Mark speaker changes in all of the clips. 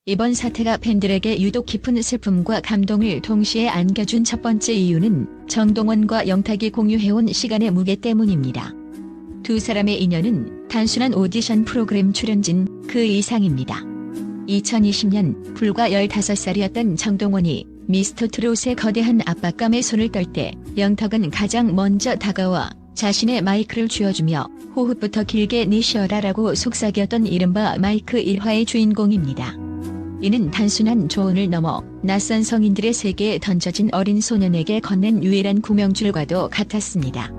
Speaker 1: 이번 사태가 팬들에게 유독 깊은 슬픔과 감동을 동시에 안겨준 첫 번째 이유는 정동원과 영탁이 공유해온 시간의 무게 때문입니다. 두 사람의 인연은 단순한 오디션 프로그램 출연진 그 이상입니다. 2020년 불과 15살이었던 정동원이 미스터트롯의 거대한 압박감에 손을 떨 때 영탁은 가장 먼저 다가와 자신의 마이크를 쥐어주며 호흡부터 길게 내쉬어라라고 속삭였던 이른바 마이크 1화의 주인공입니다. 이는 단순한 조언을 넘어 낯선 성인들의 세계에 던져진 어린 소년에게 건넨 유일한 구명줄과도 같았습니다.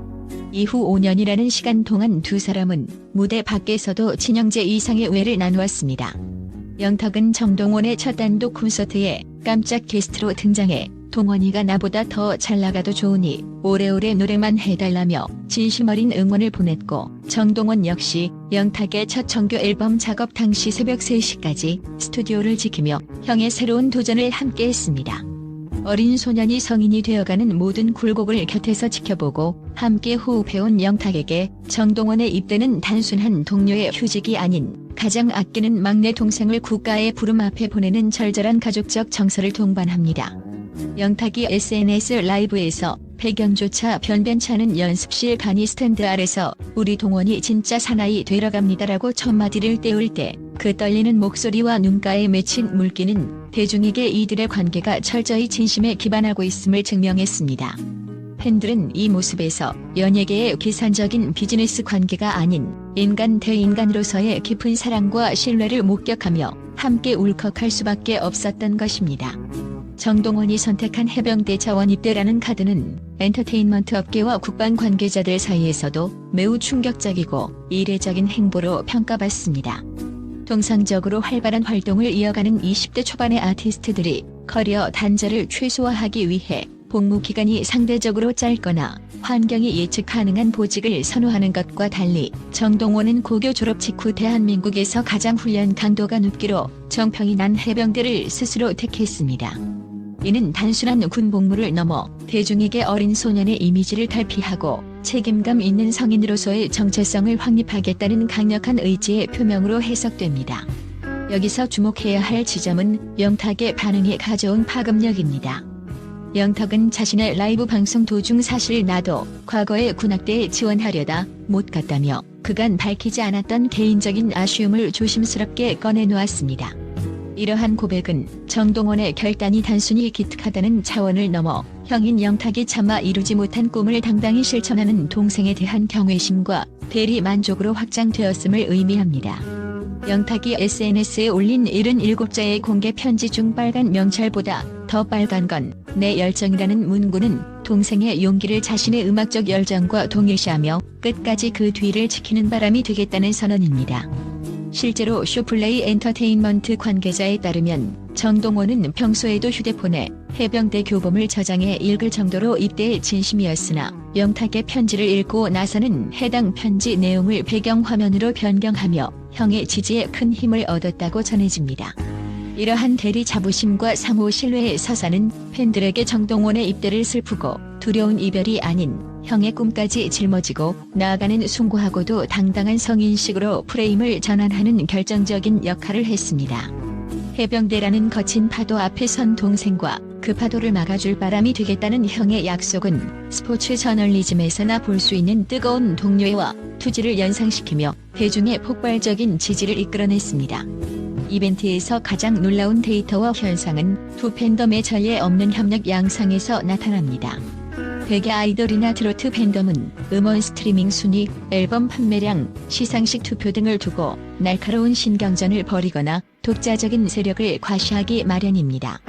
Speaker 1: 이후 5년이라는 시간 동안 두 사람은 무대 밖에서도 친형제 이상의 우애를 나누었습니다. 영탁은 정동원의 첫 단독 콘서트에 깜짝 게스트로 등장해 동원이가 나보다 더 잘 나가도 좋으니 오래오래 노래만 해달라며 진심 어린 응원을 보냈고, 정동원 역시 영탁의 첫 정규 앨범 작업 당시 새벽 3시까지 스튜디오를 지키며 형의 새로운 도전을 함께했습니다. 어린 소년이 성인이 되어가는 모든 굴곡을 곁에서 지켜보고 함께 호흡해온 영탁에게 정동원의 입대는 단순한 동료의 휴직이 아닌 가장 아끼는 막내 동생을 국가의 부름 앞에 보내는 절절한 가족적 정서를 동반합니다. 영탁이 SNS 라이브에서 배경조차 변변찮은 연습실 간이 스탠드 아래서 우리 동원이 진짜 사나이 되러 갑니다라고 첫마디를 떼울 때 그 떨리는 목소리와 눈가에 맺힌 물기는 대중에게 이들의 관계가 철저히 진심에 기반하고 있음을 증명했습니다. 팬들은 이 모습에서 연예계의 기산적인 비즈니스 관계가 아닌 인간 대 인간으로서의 깊은 사랑과 신뢰를 목격하며 함께 울컥할 수밖에 없었던 것입니다. 정동원이 선택한 해병대 자원 입대라는 카드는 엔터테인먼트 업계와 국방 관계자들 사이에서도 매우 충격적이고 이례적인 행보로 평가받습니다. 통상적으로 활발한 활동을 이어가는 20대 초반의 아티스트들이 커리어 단절을 최소화하기 위해 복무 기간이 상대적으로 짧거나 환경이 예측 가능한 보직을 선호하는 것과 달리 정동원은 고교 졸업 직후 대한민국에서 가장 훈련 강도가 높기로 정평이 난 해병대를 스스로 택했습니다. 이는 단순한 군 복무를 넘어 대중에게 어린 소년의 이미지를 탈피하고 책임감 있는 성인으로서의 정체성을 확립하겠다는 강력한 의지의 표명으로 해석됩니다. 여기서 주목해야 할 지점은 영탁의 반응이 가져온 파급력입니다. 영탁은 자신의 라이브 방송 도중 사실 나도 과거에 군악대에 지원하려다 못 갔다며 그간 밝히지 않았던 개인적인 아쉬움을 조심스럽게 꺼내놓았습니다. 이러한 고백은 정동원의 결단이 단순히 기특하다는 차원을 넘어 형인 영탁이 차마 이루지 못한 꿈을 당당히 실천하는 동생에 대한 경외심과 대리 만족으로 확장되었음을 의미합니다. 영탁이 SNS에 올린 77자의 공개 편지 중 빨간 명찰보다 더 빨간 건 내 열정이라는 문구는 동생의 용기를 자신의 음악적 열정과 동일시하며 끝까지 그 뒤를 지키는 바람이 되겠다는 선언입니다. 실제로 쇼플레이 엔터테인먼트 관계자에 따르면 정동원은 평소에도 휴대폰에 해병대 교범을 저장해 읽을 정도로 입대에 진심이었으나 영탁의 편지를 읽고 나서는 해당 편지 내용을 배경화면으로 변경하며 형의 지지에 큰 힘을 얻었다고 전해집니다. 이러한 대리 자부심과 상호 신뢰의 서사는 팬들에게 정동원의 입대를 슬프고 두려운 이별이 아닌 형의 꿈까지 짊어지고 나아가는 숭고하고도 당당한 성인식으로 프레임을 전환하는 결정적인 역할을 했습니다. 해병대라는 거친 파도 앞에 선 동생과 그 파도를 막아줄 바람이 되겠다는 형의 약속은 스포츠 저널리즘에서나 볼 수 있는 뜨거운 동료애와 투지를 연상시키며 대중의 폭발적인 지지를 이끌어냈습니다. 이벤트에서 가장 놀라운 데이터와 현상은 두 팬덤의 전례 없는 협력 양상에서 나타납니다. 백야 아이돌이나 트로트 팬덤은 음원 스트리밍 순위, 앨범 판매량, 시상식 투표 등을 두고 날카로운 신경전을 벌이거나 독자적인 세력을 과시하기 마련입니다.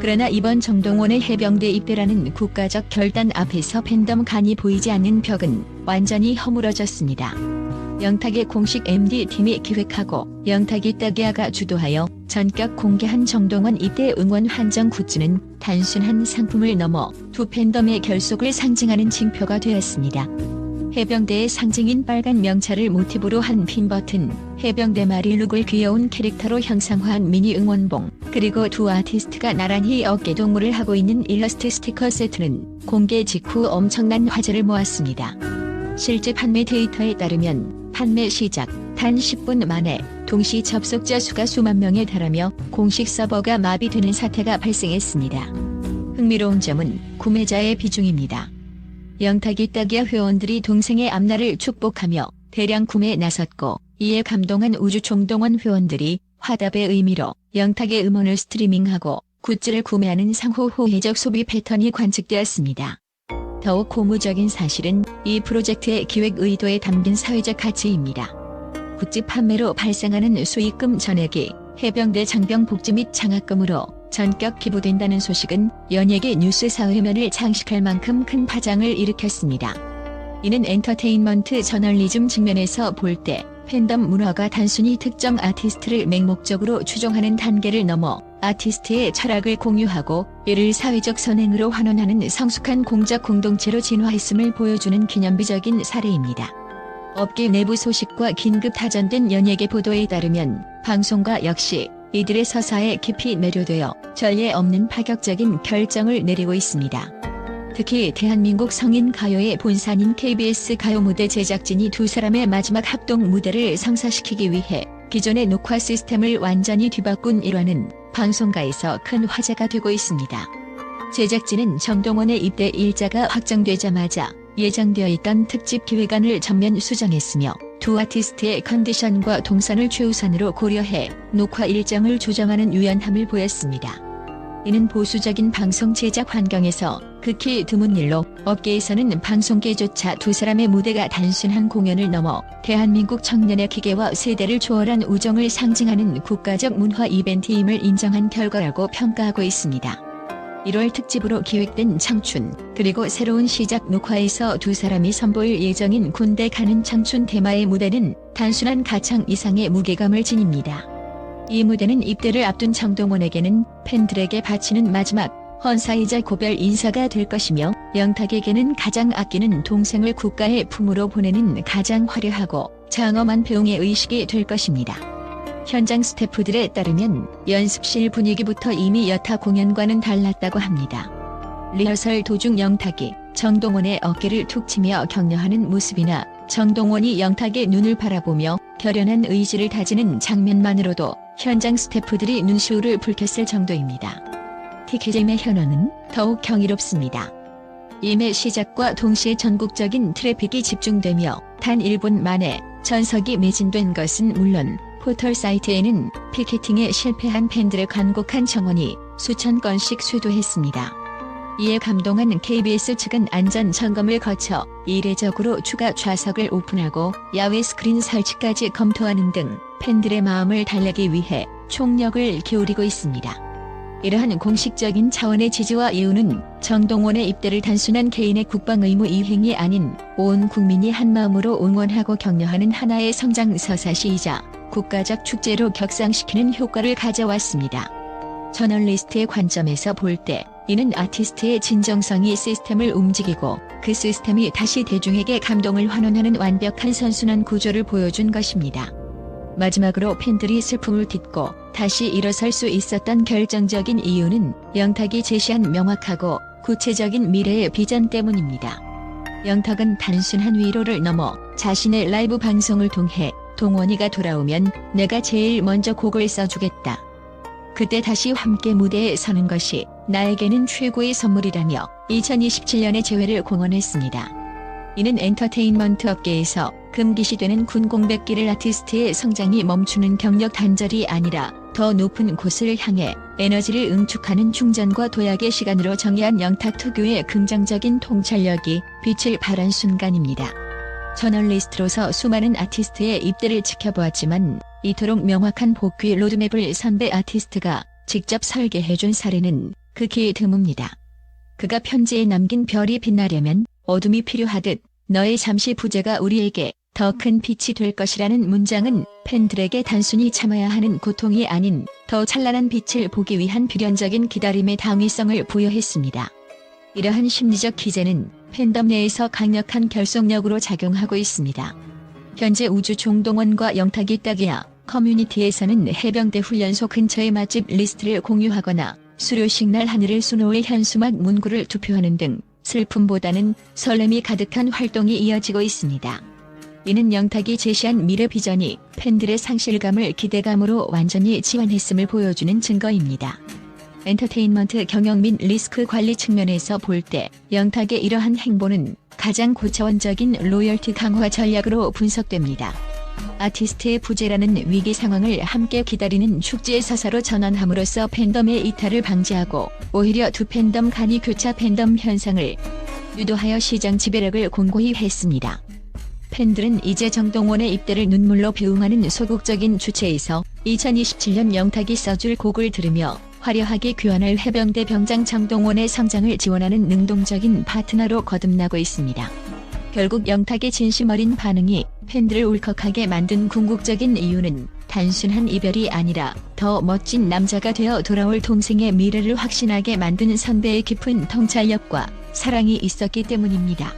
Speaker 1: 그러나 이번 정동원의 해병대 입대라는 국가적 결단 앞에서 팬덤 간이 보이지 않는 벽은 완전히 허물어졌습니다. 영탁의 공식 MD팀이 기획하고 영탁이 따기야가 주도하여 전격 공개한 정동원 입대 응원 한정 굿즈는 단순한 상품을 넘어 두 팬덤의 결속을 상징하는 징표가 되었습니다. 해병대의 상징인 빨간 명찰을 모티브로 한 핀 버튼, 해병대 마릴룩을 귀여운 캐릭터로 형상화한 미니 응원봉, 그리고 두 아티스트가 나란히 어깨동무를 하고 있는 일러스트 스티커 세트는 공개 직후 엄청난 화제를 모았습니다. 실제 판매 데이터에 따르면 판매 시작 단 10분 만에 동시 접속자 수가 수만 명에 달하며 공식 서버가 마비되는 사태가 발생했습니다. 흥미로운 점은 구매자의 비중입니다. 영탁이 따기야 회원들이 동생의 앞날을 축복하며 대량 구매에 나섰고, 이에 감동한 우주총동원 회원들이 화답의 의미로 영탁의 음원을 스트리밍하고 굿즈를 구매하는 상호 호혜적 소비 패턴이 관측되었습니다. 더욱 고무적인 사실은 이 프로젝트의 기획 의도에 담긴 사회적 가치입니다. 굿즈 판매로 발생하는 수익금 전액이 해병대 장병 복지 및 장학금으로 전격 기부된다는 소식은 연예계 뉴스 사회면을 장식할 만큼 큰 파장을 일으켰습니다. 이는 엔터테인먼트 저널리즘 측면에서 볼 때 팬덤 문화가 단순히 특정 아티스트를 맹목적으로 추종하는 단계를 넘어 아티스트의 철학을 공유하고 이를 사회적 선행으로 환원하는 성숙한 공적 공동체로 진화했음을 보여주는 기념비적인 사례입니다. 업계 내부 소식과 긴급 타전된 연예계 보도에 따르면 방송가 역시 이들의 서사에 깊이 매료되어 전례 없는 파격적인 결정을 내리고 있습니다. 특히 대한민국 성인 가요의 본산인 KBS 가요 무대 제작진이 두 사람의 마지막 합동 무대를 성사시키기 위해 기존의 녹화 시스템을 완전히 뒤바꾼 일화는 방송가에서 큰 화제가 되고 있습니다. 제작진은 정동원의 입대 일자가 확정되자마자 예정되어 있던 특집 기획안을 전면 수정했으며 두 아티스트의 컨디션과 동선을 최우선으로 고려해 녹화 일정을 조정하는 유연함을 보였습니다. 이는 보수적인 방송 제작 환경에서 극히 드문 일로 업계에서는 방송계조차 두 사람의 무대가 단순한 공연을 넘어 대한민국 청년의 기계와 세대를 초월한 우정을 상징하는 국가적 문화 이벤트임을 인정한 결과라고 평가하고 있습니다. 1월 특집으로 기획된 청춘, 그리고 새로운 시작 녹화에서 두 사람이 선보일 예정인 군대 가는 청춘 테마의 무대는 단순한 가창 이상의 무게감을 지닙니다. 이 무대는 입대를 앞둔 정동원에게는 팬들에게 바치는 마지막 헌사이자 고별 인사가 될 것이며, 영탁에게는 가장 아끼는 동생을 국가의 품으로 보내는 가장 화려하고 장엄한 배웅의 의식이 될 것입니다. 현장 스태프들에 따르면 연습실 분위기부터 이미 여타 공연과는 달랐다고 합니다. 리허설 도중 영탁이 정동원의 어깨를 툭 치며 격려하는 모습이나 정동원이 영탁의 눈을 바라보며 결연한 의지를 다지는 장면만으로도 현장 스태프들이 눈시울을 붉혔을 정도입니다. 티켓임의 현황은 더욱 경이롭습니다. 임의 시작과 동시에 전국적인 트래픽이 집중되며 단 1분 만에 전석이 매진된 것은 물론 포털 사이트에는 피켓팅에 실패한 팬들의 간곡한 청원이 수천 건씩 쇄도했습니다. 이에 감동한 KBS 측은 안전 점검을 거쳐 이례적으로 추가 좌석을 오픈하고 야외 스크린 설치까지 검토하는 등 팬들의 마음을 달래기 위해 총력을 기울이고 있습니다. 이러한 공식적인 차원의 지지와 이유는 정동원의 입대를 단순한 개인의 국방 의무 이행이 아닌 온 국민이 한마음으로 응원하고 격려하는 하나의 성장 서사시이자 국가적 축제로 격상시키는 효과를 가져왔습니다. 저널리스트의 관점에서 볼 때 이는 아티스트의 진정성이 시스템을 움직이고 그 시스템이 다시 대중에게 감동을 환원하는 완벽한 선순환 구조를 보여준 것입니다. 마지막으로 팬들이 슬픔을 딛고 다시 일어설 수 있었던 결정적인 이유는 영탁이 제시한 명확하고 구체적인 미래의 비전 때문입니다. 영탁은 단순한 위로를 넘어 자신의 라이브 방송을 통해 동원이가 돌아오면 내가 제일 먼저 곡을 써주겠다. 그때 다시 함께 무대에 서는 것이 나에게는 최고의 선물이라며 2027년의 재회를 공언했습니다. 이는 엔터테인먼트 업계에서 금기시되는 군 공백기를 아티스트의 성장이 멈추는 경력 단절이 아니라 더 높은 곳을 향해 에너지를 응축하는 충전과 도약의 시간으로 정의한 영탁 특유의 긍정적인 통찰력이 빛을 발한 순간입니다. 저널리스트로서 수많은 아티스트의 입대를 지켜보았지만 이토록 명확한 복귀 로드맵을 선배 아티스트가 직접 설계해준 사례는 극히 드뭅니다. 그가 편지에 남긴 별이 빛나려면 어둠이 필요하듯 너의 잠시 부재가 우리에게 더 큰 빛이 될 것이라는 문장은 팬들에게 단순히 참아야 하는 고통이 아닌 더 찬란한 빛을 보기 위한 필연적인 기다림의 당위성을 부여했습니다. 이러한 심리적 기제는 팬덤 내에서 강력한 결속력으로 작용하고 있습니다. 현재 우주 총동원과 영탁이 따기야 커뮤니티에서는 해병대 훈련소 근처의 맛집 리스트를 공유하거나 수료식 날 하늘을 수놓을 현수막 문구를 투표하는 등 슬픔보다는 설렘이 가득한 활동이 이어지고 있습니다. 이는 영탁이 제시한 미래 비전이 팬들의 상실감을 기대감으로 완전히 치환했음을 보여주는 증거입니다. 엔터테인먼트 경영 및 리스크 관리 측면에서 볼 때 영탁의 이러한 행보는 가장 고차원적인 로열티 강화 전략으로 분석됩니다. 아티스트의 부재라는 위기 상황을 함께 기다리는 축제 서사로 전환함으로써 팬덤의 이탈을 방지하고 오히려 두 팬덤 간의 교차 팬덤 현상을 유도하여 시장 지배력을 공고히 했습니다. 팬들은 이제 정동원의 입대를 눈물로 배웅하는 소극적인 주체에서 2027년 영탁이 써줄 곡을 들으며 화려하게 귀환할 해병대 병장 정동원의 성장을 지원하는 능동적인 파트너로 거듭나고 있습니다. 결국 영탁의 진심 어린 반응이 팬들을 울컥하게 만든 궁극적인 이유는 단순한 이별이 아니라 더 멋진 남자가 되어 돌아올 동생의 미래를 확신하게 만든 선배의 깊은 통찰력과 사랑이 있었기 때문입니다.